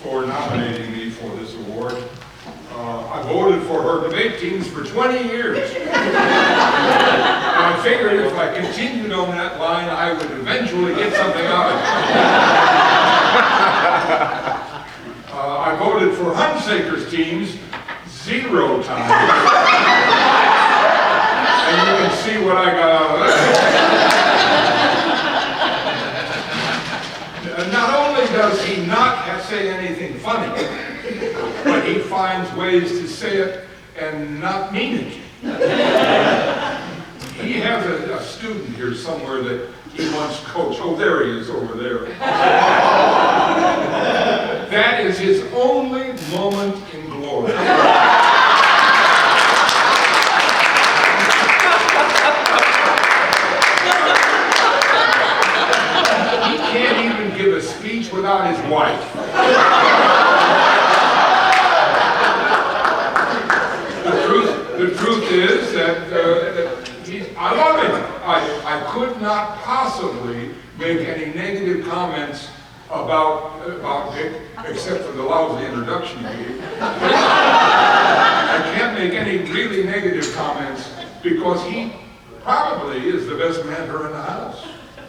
for nominating me for this award. I voted for her debate teams for 20 years. And I figured if I continued on that line, I would eventually get something out of it. I voted for Hunsaker's teams 0 times. And you can see what I got out of that. Not only does he not say anything funny, but he finds ways to say it and not mean it. He has a student here somewhere that he once coached. Oh, there he is over there. That is his only moment in glory. He can't even give a speech without his wife. The truth is that I love him. I could not possibly make any negative comments about Dick, except for the lousy introduction he gave. I can't make any really negative comments because he probably is the best mentor in the house.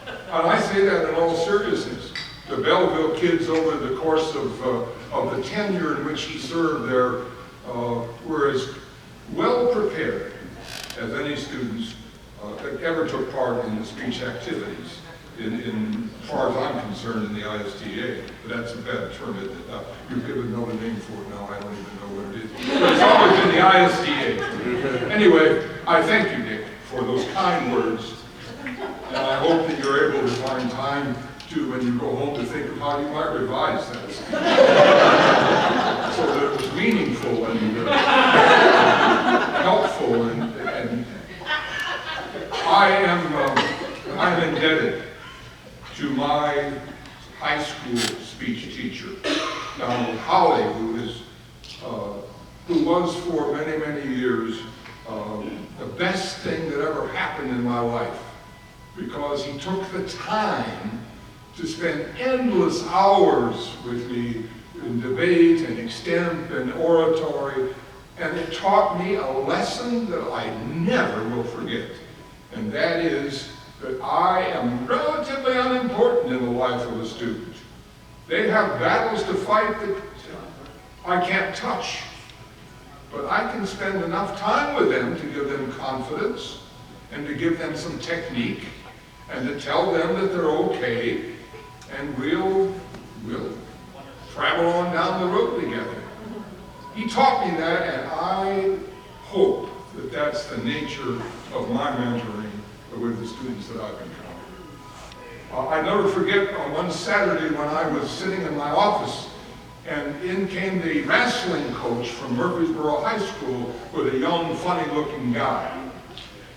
And I say that in all seriousness. The Belleville kids over the course of the tenure in which he served there were as well prepared as any students that ever took part in the speech activities, as far as I'm concerned, in the ICTA. But that's a bad term. You've given another name for it now. I don't even know what it is. But it's always been the ICTA. Anyway, I thank you, Dick, for those kind words. And I hope that you're able to find time to, when you go home, to think of how you might revise that so that it was meaningful and helpful. And I'm indebted to my high school speech teacher, Donald Howley, who was for many, many years the best thing that ever happened in my life, because he took the time to spend endless hours with me in debate and extemp and oratory, and it taught me a lesson that I never will forget, and that is that I am relatively unimportant in the life of a student. They have battles to fight that I can't touch, but I can spend enough time with them to give them confidence and to give them some technique and to tell them that they're okay, and we'll travel on down the road together. He taught me that, and I hope that that's the nature of my mentoring with the students that I've encountered. I never forget on one Saturday when I was sitting in my office, and in came the wrestling coach from Murfreesboro High School with a young, funny-looking guy.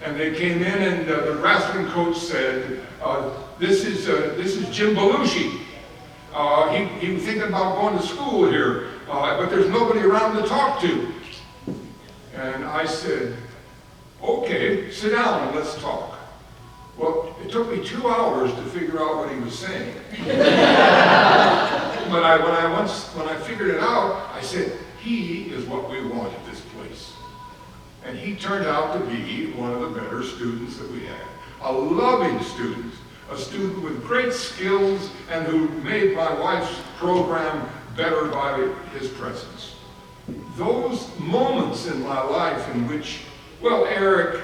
And they came in, and the wrestling coach said, this is Jim Belushi. He was thinking about going to school here, but there's nobody around to talk to. And I said, okay, sit down and let's talk. Well, it took me 2 hours to figure out what he was saying. But when I figured it out, I said, he is what we want at this place. And he turned out to be one of the better students that we had. A loving student, a student with great skills, and who made my wife's program better by his presence. Those moments in my life in which, well, Eric,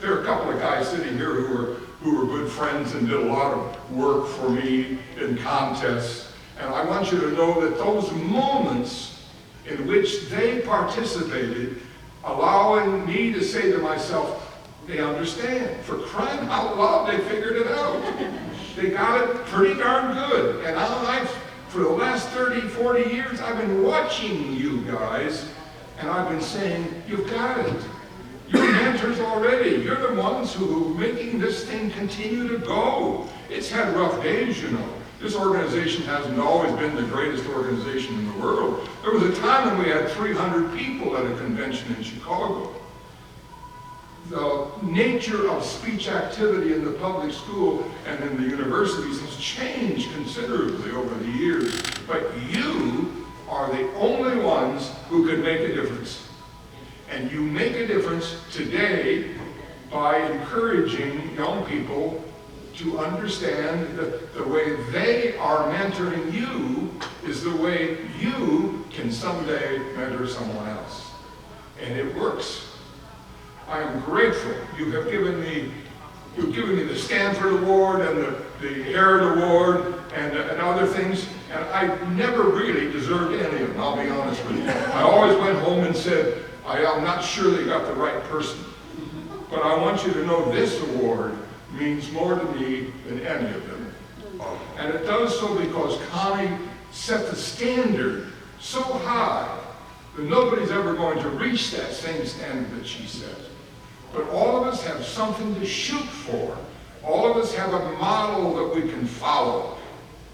there are a couple of guys sitting here who were good friends and did a lot of work for me in contests. And I want you to know that those moments in which they participated, allowing me to say to myself, they understand. For crying out loud, they figured it out. They got it pretty darn good. And for the last 30, 40 years, I've been watching you guys, and I've been saying, you've got it. You're mentors already. You're the ones who are making this thing continue to go. It's had rough days, you know. This organization hasn't always been the greatest organization in the world. There was a time when we had 300 people at a convention in Chicago. The nature of speech activity in the public school and in the universities has changed considerably over the years. But you are the only ones who can make a difference. And you make a difference today by encouraging young people to understand that the way they are mentoring you is the way you can someday mentor someone else. And it works. I am grateful. You've given me the Stanford Award and the Herod Award and other things, and I never really deserved any of them, I'll be honest with you. I always went home and said, I'm not sure they got the right person. But I want you to know this award means more to me than any of them. And it does so because Connie set the standard so high that nobody's ever going to reach that same standard that she set. But all of us have something to shoot for. All of us have a model that we can follow.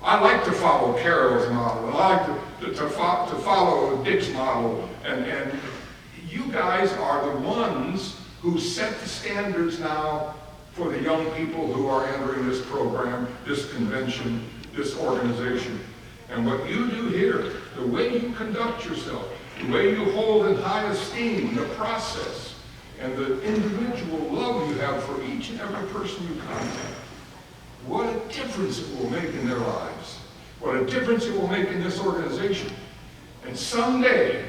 I like to follow Carol's model, and I like to follow Dick's model, and you guys are the ones who set the standards now for the young people who are entering this program, this convention, this organization. And what you do here, the way you conduct yourself, the way you hold in high esteem the process, and the individual love you have for each and every person you contact, what a difference it will make in their lives. What a difference it will make in this organization. And someday,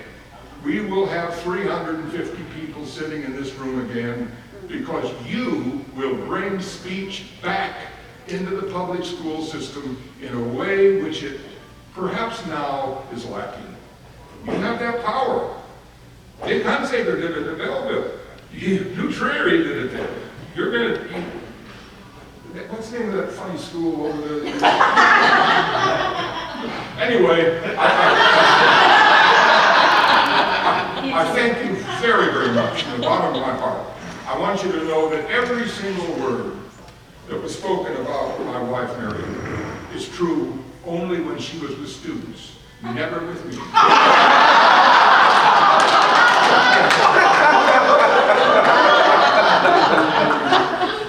we will have 350 people sitting in this room again because you will bring speech back into the public school system in a way which it perhaps now is lacking. You have that power. Dick Hunsaker did it at Belleville. New Trary did it there. You're going to... What's the name of that funny school over there? Anyway, I thank you very, very much from the bottom of my heart. I want you to know that every single word that was spoken about my wife, Mary, is true only when she was with students, never with me.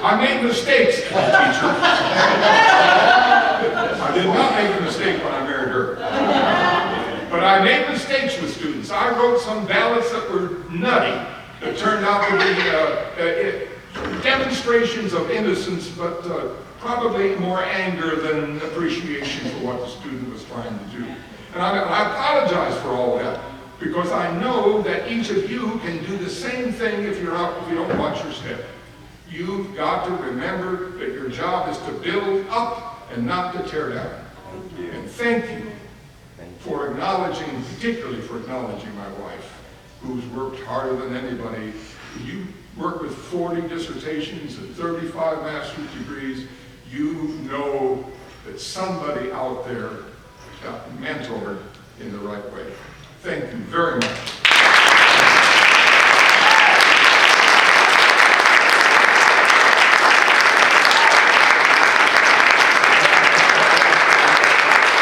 I made mistakes as a teacher. I did not make a mistake when I married her. But I made mistakes with students. I wrote some ballots that were nutty, that turned out to be demonstrations of innocence, but probably more anger than appreciation for what the student was trying to do. And I apologize for all that, because I know that each of you can do the same thing if you don't watch your step. You've got to remember that your job is to build up and not to tear down. And thank you for acknowledging, particularly for acknowledging my wife, who's worked harder than anybody. You work with 40 dissertations and 35 master's degrees. You know that somebody out there got mentored in the right way. Thank you very much.